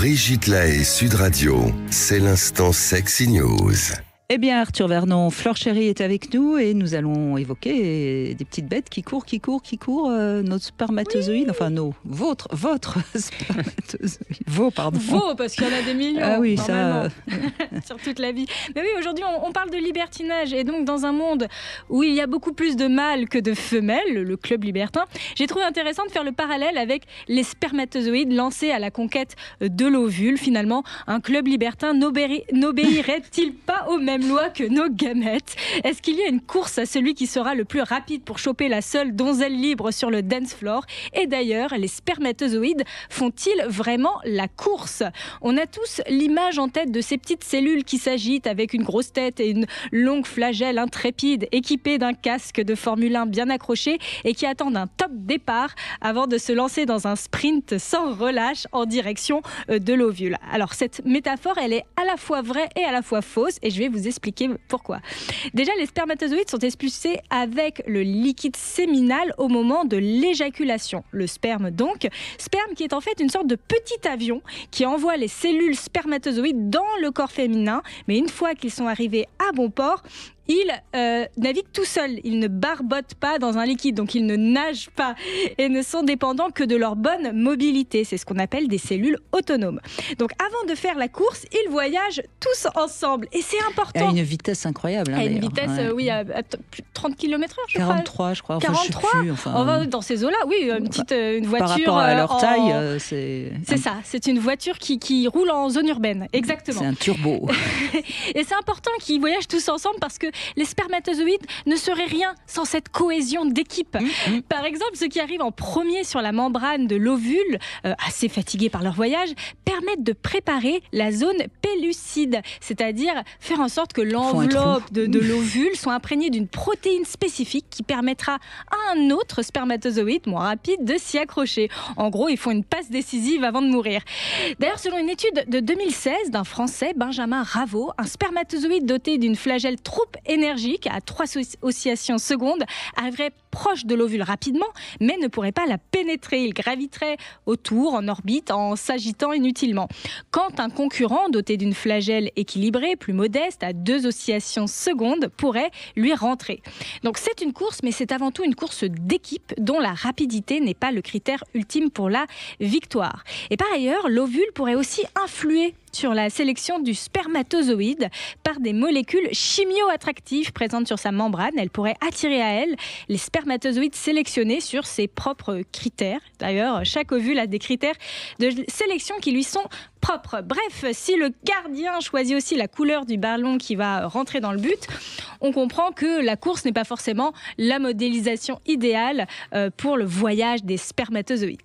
Brigitte Lahaie, Sud Radio, c'est l'instant Sexy News. Eh bien, Arthur Vernon, Flore Chéri est avec nous et nous allons évoquer des petites bêtes qui courent, nos spermatozoïdes, oui. Enfin, votre spermatozoïde. Vos, parce qu'il y en a des millions. Ah oui, ça. Sur toute la vie. Mais oui, aujourd'hui, on parle de libertinage. Et donc, dans un monde où il y a beaucoup plus de mâles que de femelles, le club libertin, j'ai trouvé intéressant de faire le parallèle avec les spermatozoïdes lancés à la conquête de l'ovule. Finalement, un club libertin n'obéirait-il pas aux mêmes loi que nos gamètes? Est-ce qu'il y a une course à celui qui sera le plus rapide pour choper la seule donzelle libre sur le dance floor? Et d'ailleurs, les spermatozoïdes font-ils vraiment la course? On a tous l'image en tête de ces petites cellules qui s'agitent avec une grosse tête et une longue flagelle intrépide, équipées d'un casque de Formule 1 bien accroché et qui attendent un top départ avant de se lancer dans un sprint sans relâche en direction de l'ovule. Alors cette métaphore, elle est à la fois vraie et à la fois fausse, et je vais vous expliquer pourquoi. Déjà, les spermatozoïdes sont expulsés avec le liquide séminal au moment de l'éjaculation. Le sperme donc, sperme qui est en fait une sorte de petit avion qui envoie les cellules spermatozoïdes dans le corps féminin, mais une fois qu'ils sont arrivés à bon port, ils naviguent tout seuls, ils ne barbotent pas dans un liquide, donc ils ne nagent pas et ne sont dépendants que de leur bonne mobilité. C'est ce qu'on appelle des cellules autonomes. Donc avant de faire la course, ils voyagent tous ensemble et c'est important. À une vitesse incroyable. À une vitesse, oui, à plus de 30 km/h, je 43, je crois. 43, dans ces eaux-là, oui, une voiture. Par rapport à leur taille, c'est... C'est ça, c'est une voiture qui roule en zone urbaine, exactement. C'est un turbo. Et c'est important qu'ils voyagent tous ensemble parce que les spermatozoïdes ne seraient rien sans cette cohésion d'équipe. Par exemple, ceux qui arrivent en premier sur la membrane de l'ovule, assez fatigués par leur voyage, permettent de préparer la zone pellucide, c'est-à-dire faire en sorte que l'enveloppe de l'ovule soit imprégnée d'une protéine spécifique qui permettra à un autre spermatozoïde moins rapide de s'y accrocher. En gros, ils font une passe décisive avant de mourir. D'ailleurs, selon une étude de 2016 d'un Français, Benjamin Raveau, un spermatozoïde doté d'une flagelle trop énergique à 3 oscillations secondes arriverait proche de l'ovule rapidement, mais ne pourrait pas la pénétrer. Il graviterait autour, en orbite, en s'agitant inutilement. Quand un concurrent doté d'une flagelle équilibrée, plus modeste, à 2 oscillations secondes, pourrait lui rentrer. Donc c'est une course, mais c'est avant tout une course d'équipe dont la rapidité n'est pas le critère ultime pour la victoire. Et par ailleurs, l'ovule pourrait aussi influer sur la sélection du spermatozoïde par des molécules chimio-attractives présentes sur sa membrane. Elle pourrait attirer à elle les spermatozoïdes sélectionnés sur ses propres critères. D'ailleurs, chaque ovule a des critères de sélection qui lui sont propres. Bref, si le gardien choisit aussi la couleur du ballon qui va rentrer dans le but, on comprend que la course n'est pas forcément la modélisation idéale pour le voyage des spermatozoïdes.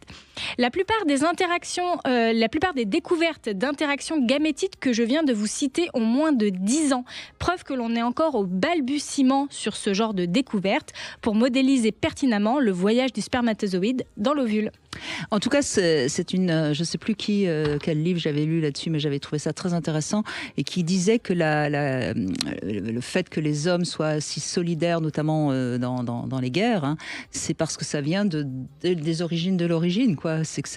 La plupart des découvertes d'interactions gamétiques que je viens de vous citer ont moins de 10 ans. Preuve que l'on est encore au balbutiement sur ce genre de découverte pour modéliser pertinemment le voyage du spermatozoïde dans l'ovule. En tout cas, c'est une, je ne sais plus quel livre j'avais lu là-dessus, mais j'avais trouvé ça très intéressant et qui disait que le fait que les hommes soient si solidaires, notamment dans les guerres, c'est parce que ça vient des origines de l'origine, quoi. C'est que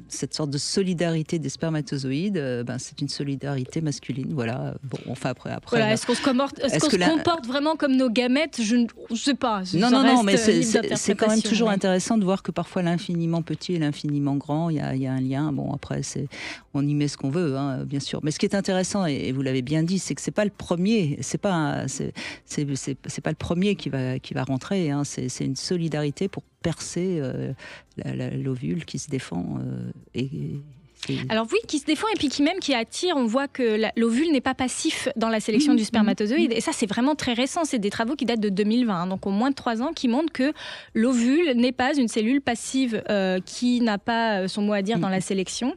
cette sorte de solidarité des spermatozoïdes, c'est une solidarité masculine. Voilà. Bon, enfin après. Voilà, est-ce qu'on se comporte vraiment comme nos gamètes? Je ne sais pas. Non, mais c'est quand même toujours intéressant de voir que parfois l'infiniment petit et l'infiniment grand, il y a un lien. Bon, après, on y met ce qu'on veut, bien sûr. Mais ce qui est intéressant, et vous l'avez bien dit, c'est que c'est pas le premier. C'est pas le premier qui va rentrer. C'est une solidarité pour percer l'ovule qui se défend Alors oui, qui se défend et puis qui attire. On voit que l'ovule n'est pas passif dans la sélection du spermatozoïde. Et ça, c'est vraiment très récent. C'est des travaux qui datent de 2020, donc au moins de 3 ans, qui montrent que l'ovule n'est pas une cellule passive qui n'a pas son mot à dire dans la sélection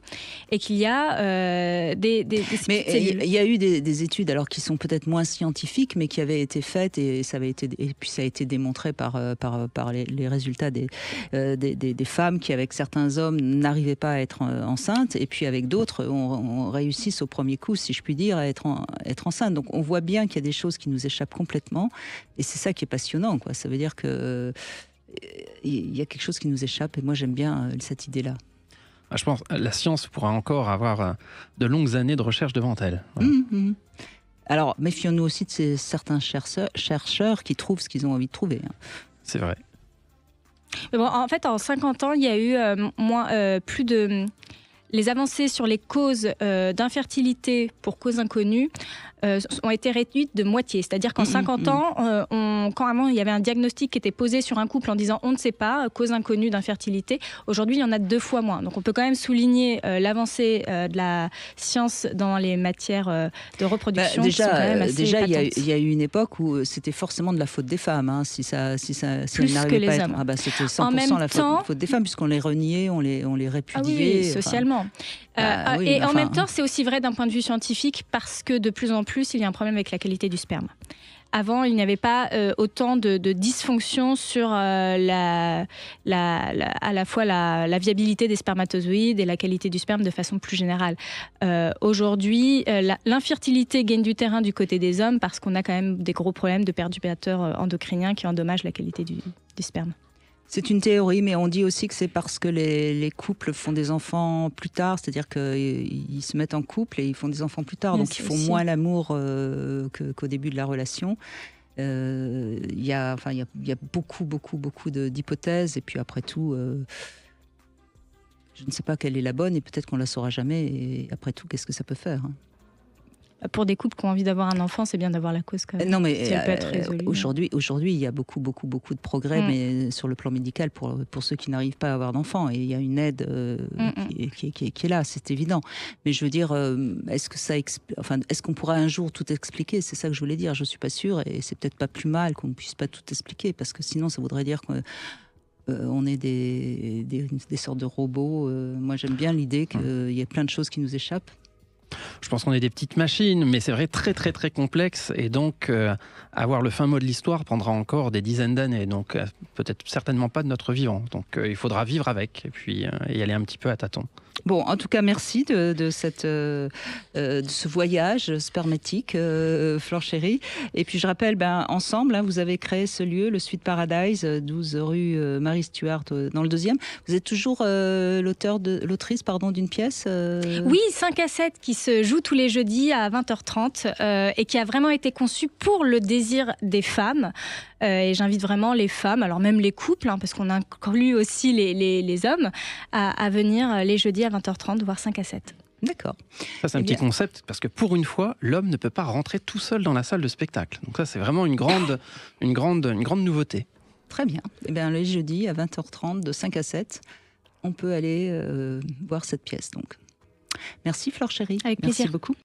et qu'il y a des Mais il y a eu des études alors qui sont peut-être moins scientifiques, mais qui avaient été faites et puis ça a été démontré par les résultats des femmes qui, avec certains hommes, n'arrivaient pas à être enceintes. Et puis avec d'autres, on réussisse au premier coup, si je puis dire, à être enceinte. Donc on voit bien qu'il y a des choses qui nous échappent complètement. Et c'est ça qui est passionnant, quoi. Ça veut dire qu'il y a quelque chose qui nous échappe. Et moi, j'aime bien cette idée-là. Je pense que la science pourra encore avoir de longues années de recherche devant elle. Voilà. Alors, méfions-nous aussi de certains chercheurs qui trouvent ce qu'ils ont envie de trouver. C'est vrai. Mais bon, en fait, en 50 ans, il y a eu plus de... Les avancées sur les causes d'infertilité pour causes inconnues ont été réduites de moitié. C'est-à-dire qu'en 50 ans, quand avant il y avait un diagnostic qui était posé sur un couple en disant on ne sait pas, cause inconnue d'infertilité, aujourd'hui il y en a 2 fois moins. Donc on peut quand même souligner l'avancée de la science dans les matières de reproduction. Déjà, qui sont quand même assez il y a eu une époque où c'était forcément de la faute des femmes. Si Plus que les hommes. C'était 100% la faute des femmes, puisqu'on les reniait, on les répudiait. Oui, socialement. En même temps, c'est aussi vrai d'un point de vue scientifique parce que de plus en plus, il y a un problème avec la qualité du sperme. Avant, il n'y avait pas autant de dysfonctions sur à la fois la viabilité des spermatozoïdes et la qualité du sperme de façon plus générale. Aujourd'hui, l'infertilité gagne du terrain du côté des hommes parce qu'on a quand même des gros problèmes de perturbateurs endocriniens qui endommagent la qualité du sperme. C'est une théorie, mais on dit aussi que c'est parce que les couples font des enfants plus tard, c'est-à-dire qu'ils se mettent en couple et ils font des enfants plus tard, donc ils font moins l'amour qu'au début de la relation. Il y a beaucoup d'hypothèses, et puis après tout, je ne sais pas quelle est la bonne, et peut-être qu'on la saura jamais, et après tout, qu'est-ce que ça peut faire ? Pour des couples qui ont envie d'avoir un enfant, c'est bien d'avoir la cause quand même. Non, mais si elle peut être résolue. Aujourd'hui, il y a beaucoup de progrès, mais sur le plan médical, pour ceux qui n'arrivent pas à avoir d'enfant, et il y a une aide qui est là, c'est évident. Mais je veux dire, est-ce qu'on pourra un jour tout expliquer ? C'est ça que je voulais dire. Je suis pas sûre, et c'est peut-être pas plus mal qu'on ne puisse pas tout expliquer, parce que sinon, ça voudrait dire qu'on est des sortes de robots. Moi, j'aime bien l'idée qu'il y a plein de choses qui nous échappent. Je pense qu'on est des petites machines, mais c'est vrai très très très complexe, et donc avoir le fin mot de l'histoire prendra encore des dizaines d'années, donc peut-être certainement pas de notre vivant. Donc il faudra vivre avec et puis y aller un petit peu à tâtons. Bon, en tout cas, merci de ce voyage spermatique, Flore Chéry. Et puis, je rappelle, ensemble, vous avez créé ce lieu, le Sweet Paradise, 12 rue Marie Stuart, dans le 2e. Vous êtes toujours l'autrice d'une pièce Oui, 5 à 7, qui se joue tous les jeudis à 20h30 et qui a vraiment été conçue pour le désir des femmes. Et j'invite vraiment les femmes, alors même les couples, parce qu'on inclut aussi les hommes, à venir les jeudis à 20h30, voire 5 à 7. D'accord. Ça, c'est un petit concept, parce que pour une fois, l'homme ne peut pas rentrer tout seul dans la salle de spectacle. Donc ça, c'est vraiment une grande nouveauté. Très bien. Eh bien, les jeudis à 20h30, de 5 à 7, on peut aller voir cette pièce. Donc. Merci Flore Chéry. Avec plaisir. Merci beaucoup.